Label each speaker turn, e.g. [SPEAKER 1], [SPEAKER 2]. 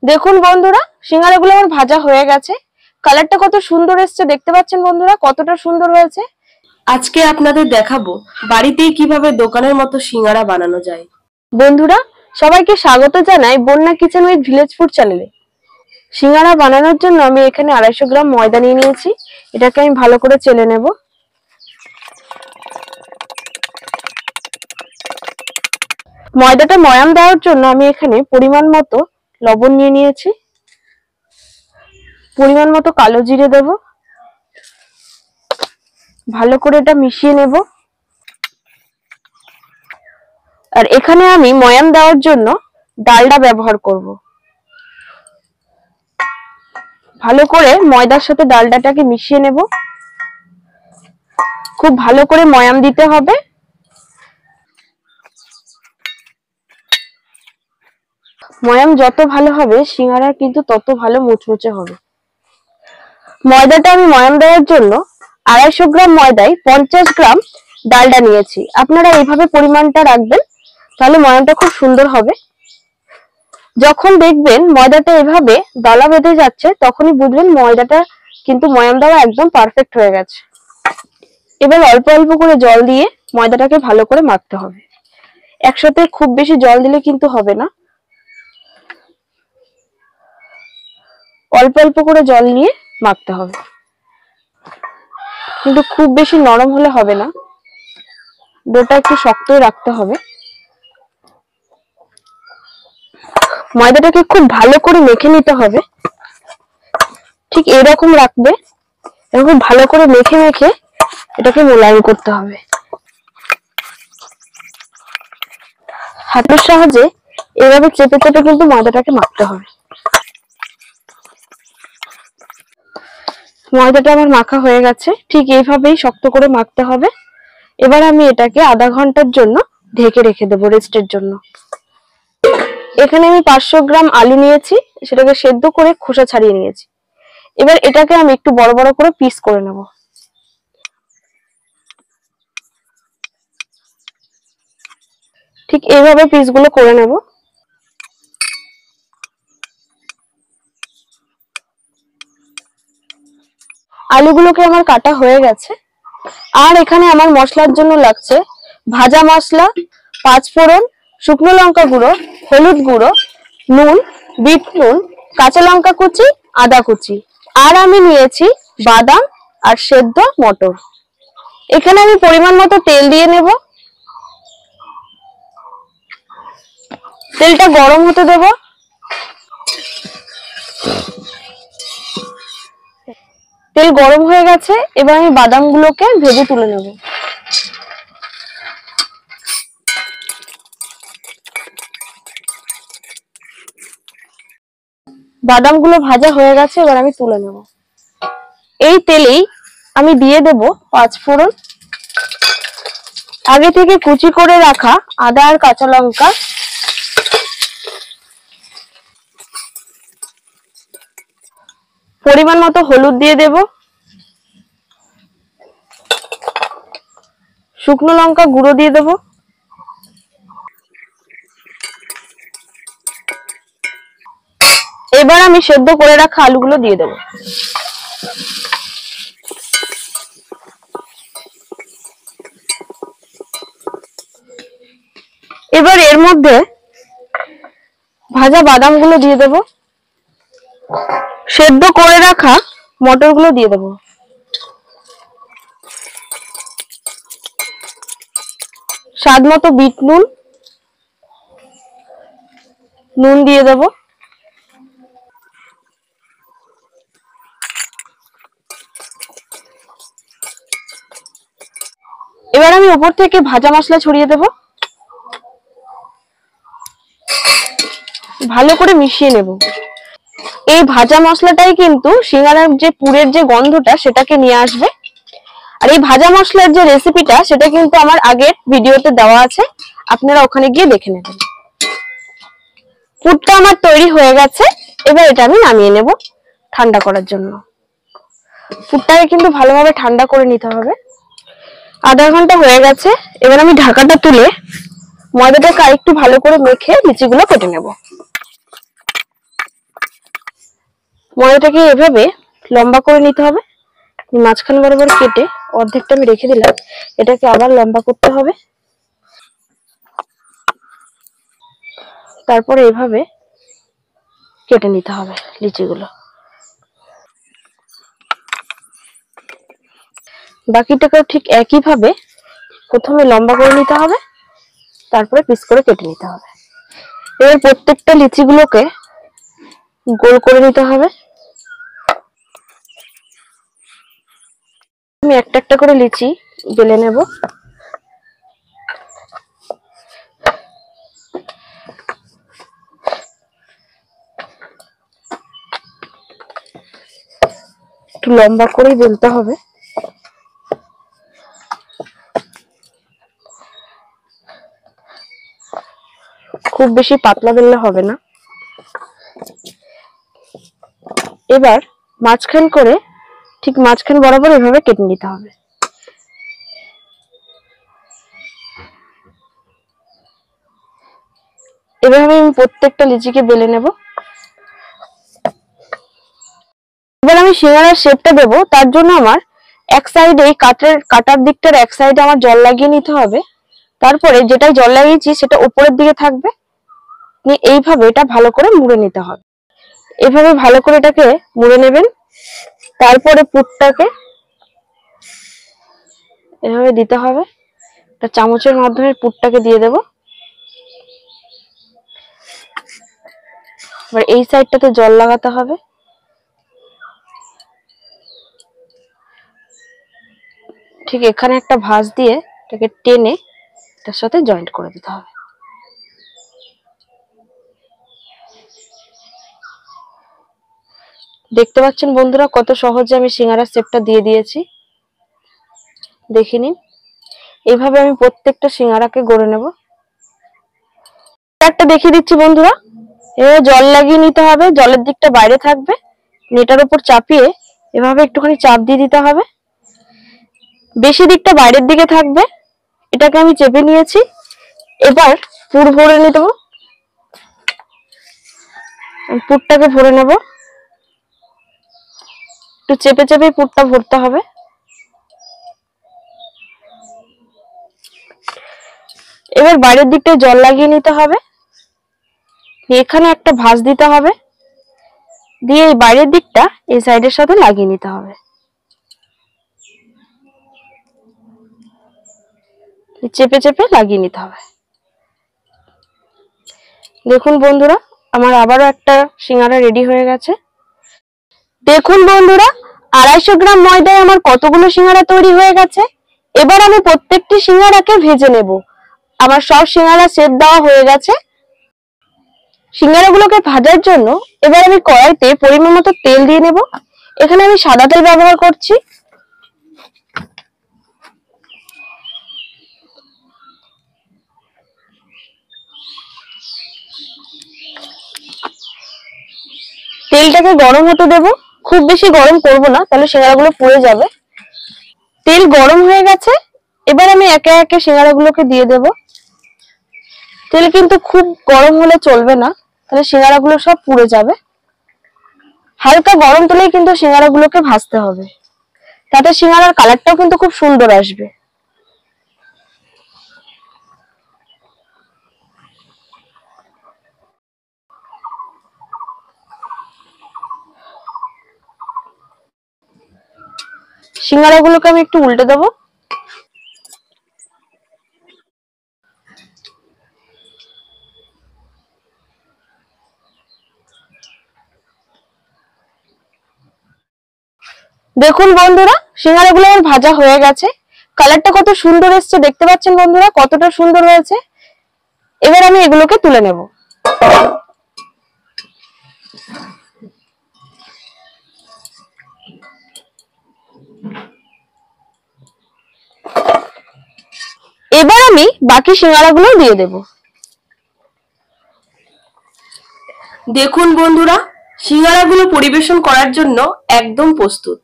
[SPEAKER 1] দেখুন বন্ধুরা, সিঙ্গারাগুলো আমার ভাজা হয়ে গেছে। কালারটা কত সুন্দর এসেছে দেখতে পাচ্ছেন বন্ধুরা, কতটা সুন্দর হয়েছে।
[SPEAKER 2] আজকে আপনাদের দেখাবো বাড়িতেই কিভাবে দোকানের মতো সিঙ্গারা বানানো যায়।
[SPEAKER 1] বন্ধুরা সবাইকে স্বাগত জানাই বন্যা কিচেন উইথ ভিলেজ ফুড চ্যানেলে। সিঙ্গারা বানানোর জন্য আমি এখানে 250 গ্রাম ময়দা নিয়ে নিয়েছি। এটাকে আমি ভালো করে চেলে নেব। ময়দাটা ময়াম দেওয়ার জন্য আমি এখানে পরিমাণ মতো লবণ নিয়ে নিয়েছি, পরিমাণ মতো কালো জিরে দেব, ভালো করে এটা মিশিয়ে নেব। আর এখানে আমি ময়াম দেওয়ার জন্য ডালডা ব্যবহার করব। ভালো করে ময়দার সাথে ডালডাটাকে মিশিয়ে নেব। খুব ভালো করে ময়াম দিতে হবে। ময়াম যত ভালো হবে সিঙ্গারা কিন্তু তত ভালো মুচমুচে হবে। ময়দাটা আমি ময়াম দেওয়ার জন্য 250 গ্রাম ময়দায় 50 গ্রাম ডালডা নিয়েছি। আপনারা এইভাবে পরিমাণটা রাখবেন, তাহলে ময়ামটা খুব সুন্দর হবে। যখন দেখবেন ময়দাটা এভাবে দলা বেঁধে যাচ্ছে তখনই বুঝবেন ময়দাটা কিন্তু ময়াম দেওয়া একদম পারফেক্ট হয়ে গেছে। এবার অল্প অল্প করে জল দিয়ে ময়দাটাকে ভালো করে মাখতে হবে। একসাথে খুব বেশি জল দিলে কিন্তু হবে না, অল্প অল্প করে জল নিয়ে মাখতে হবে। কিন্তু খুব বেশি নরম হলে হবে না, ডোটা একটু শক্তই রাখতে হবে। ময়দাটাকে খুব ভালো করে মেখে নিতে হবে। ঠিক এরকম রাখবে, এরকম ভালো করে মেখে মেখে এটাকে মোলায়েম করতে হবে। হাতের সাহায্যে এভাবে চেপে চেপে কিন্তু ময়দাটাকে মাখতে হবে। ময়দাটা আমার মাখা হয়ে গেছে, ঠিক এইভাবেই শক্ত করে মাখতে হবে। এবার আমি এটাকে আধা ঘন্টার জন্য ঢেকে রেখে দেবো রেস্টের জন্য। এখানে আমি 500 গ্রাম আলু নিয়েছি, সেটাকে সেদ্ধ করে খোসা ছাড়িয়ে নিয়েছি। এবার এটাকে আমি একটু বড় বড় করে পিস করে নেব। ঠিক এইভাবে পিসগুলো করে নেব। আলুগুলোকে আমার কাটা হয়ে গেছে। আর এখানে আমার মশলার জন্য লাগছে ভাজা মশলা, 5 ফোড়ন, শুকনো লঙ্কা গুঁড়ো, হলুদ গুঁড়ো, নুন, বিট নুন, কাঁচা লঙ্কা কুচি, আদা কুচি। আর আমি নিয়েছি বাদাম আর সেদ্ধ মটর। এখানে আমি পরিমাণ মতো তেল দিয়ে নেব। তেলটা গরম হতে দেব। তেল গরম হয়ে গেছে, এবার আমি বাদামগুলোকে ভেজে তুলে নেব। বাদামগুলো ভাজা হয়ে গেছে, এবার আমি তুলে নেব। এই তেলেই আমি দিয়ে দেব 5 ফোড়ন, আগে থেকে কুচি করে রাখা আদা আর কাঁচা লঙ্কা, পরিমাণ মতো হলুদ দিয়ে দেব, শুকনো লঙ্কা গুঁড়ো দিয়ে দেব, এবার আমি সেদ্ধ করে রাখা আলুগুলো দিয়ে দেব। এবার এর মধ্যে ভাজা বাদামগুলো দিয়ে দেব, সেদ্ধ করে রাখা মটরগুলো দিয়ে দেব, স্বাদ মতো বিট নুন, নুন দিয়ে দেব। এবার আমি উপর থেকে ভাজা মশলা ছড়িয়ে দেব, ভালো করে মিশিয়ে নেব। এই ভাজা মশলাটাই কিন্তু সিঙ্গারার যে পুরের যে গন্ধটা সেটাকে নিয়ে আসবে। আর এই ভাজা মশলার যে রেসিপিটা সেটা কিন্তু আমার আগের ভিডিওতে দেওয়া আছে, আপনারা ওখানে গিয়ে দেখে নেবেন। পুরটা আমার তৈরি হয়ে গেছে, এবার এটা আমি নামিয়ে নেব ঠান্ডা করার জন্য। পুরটাকে কিন্তু ভালোভাবে ঠান্ডা করে নিতে হবে। আধা ঘন্টা হয়ে গেছে, এবার আমি ঢাকাটা তুলে ময়দাটাকে আরেকটু ভালো করে মেখে লিচিগুলো কেটে নেব। ময়দাটাকে এভাবে লম্বা করে নিতে হবে। মাঝখান বরাবর কেটে অর্ধেকটা আমি রেখে দিলাম, এটাকে আবার লম্বা করতে হবে। তারপরে এভাবে কেটে নিতে হবে লিচিগুলো। বাকিটাকেও ঠিক একইভাবে প্রথমে লম্বা করে নিতে হবে, তারপরে পিস করে কেটে নিতে হবে। এবার প্রত্যেকটা লিচিগুলোকে গোল করে নিতে হবে। আমি একটা একটা করে লিচি বেলে নেব। একটু লম্বা করেই বেলতে হবে। খুব বেশি পাতলা বেললে হবে না। এবার মাঝখান করে ঠিক মাঝখান বরাবর এভাবে কেটে নিতে হবে। এভাবে আমি প্রত্যেকটা লিচিকে বেলে নেব। এবার আমি সিঙ্গারার শেপটা দেব, তার জন্য আমার এক সাইডে কাটার দিকটার এক সাইডে আমার জল লাগিয়ে নিতে হবে। তারপরে যেটাই জল লাগিয়েছি সেটা উপরের দিকে থাকবে। এইভাবে এটা ভালো করে মুড়ে নিতে হবে। এভাবে ভালো করে এটাকে মুড়ে নেবেন। তারপরে পুরটাকে এভাবে দিতে হবে। একটা চামচের মাধ্যমে পুরটাকে দিয়ে দেব। এবার এই সাইডটাতে জল লাগাতে হবে। ঠিক এখানে একটা ভাঁজ দিয়ে এটাকে টেনে এটার সাথে জয়েন্ট করে দিতে হবে। দেখতে পাচ্ছেন বন্ধুরা কত সহজে আমি সিঙ্গারার শেপটা দিয়ে দিয়েছি। দেখে নিন। এইভাবে আমি প্রত্যেকটা সিঙ্গারাকে গড়ে নেব। একটা দেখিয়ে দিচ্ছি বন্ধুরা, এভাবে জল লাগিয়ে নিতে হবে, জলের দিকটা বাইরে থাকবে। এটার উপর চাপিয়ে এভাবে একটুখানি চাপ দিয়ে দিতে হবে। বেশি দিকটা বাইরের দিকে থাকবে। এটাকে আমি চেপে নিয়েছি। এবার পুর ভরে নিয়ে দেবো। পুরটাকে ভরে নেব। একটু চেপে চেপে পুরটা ভরতে হবে। এবার বাইরের দিকটায় জল লাগিয়ে নিতে হবে। এখানে একটা ভাঁজ দিতে হবে, দিয়ে এই বাইরের দিকটা এই সাইডের সাথে লাগিয়ে নিতে হবে। চেপে চেপে লাগিয়ে নিতে হবে। দেখুন বন্ধুরা আমার আবারও একটা সিঙ্গারা রেডি হয়ে গেছে। দেখুন বন্ধুরা 250 গ্রাম ময়দায় আমার কতগুলো সিঙ্গারা তৈরি হয়ে গেছে। এবার আমি প্রত্যেকটি সিঙ্গারাকে ভেজে নেব। আমার সব সিঙ্গারা শেপ দেওয়া হয়ে গেছে। সিঙ্গারাগুলোকে ভাজার জন্য এবার আমি কড়াইতে পরিমাণ মতো তেল দিয়ে নেব। এখানে আমি সাদা তেল ব্যবহার করছি। তেলটাকে গরম হতে দেব। খুব বেশি গরম করব না, তাহলে সিঙ্গারাগুলো পুড়ে যাবে। তেল গরম হয়ে গেছে। এবার আমি একে একে সিঙ্গারাগুলোকে দিয়ে দেব। তেল কিন্তু খুব গরম হলে চলবে না, তাহলে সিঙ্গারাগুলো সব পুড়ে যাবে। হালকা গরম তেলেই কিন্তু সিঙ্গারাগুলোকে ভাজতে হবে, তাতে সিঙ্গারার কালারটাও কিন্তু খুব সুন্দর আসবে। সিঙ্গারাগুলোকে আমি একটু উল্টে দেবো। দেখুন বন্ধুরা সিঙ্গারাগুলো আমার ভাজা হয়ে গেছে। কালারটা কত সুন্দর এসছে দেখতে পাচ্ছেন বন্ধুরা, কতটা সুন্দর হয়েছে। এবার আমি এগুলোকে তুলে নেব। এবার আমি বাকি সিঙ্গারাগুলো দিয়ে দেব।
[SPEAKER 2] দেখুন বন্ধুরা সিঙ্গারাগুলো পরিবেশন করার জন্য একদম প্রস্তুত।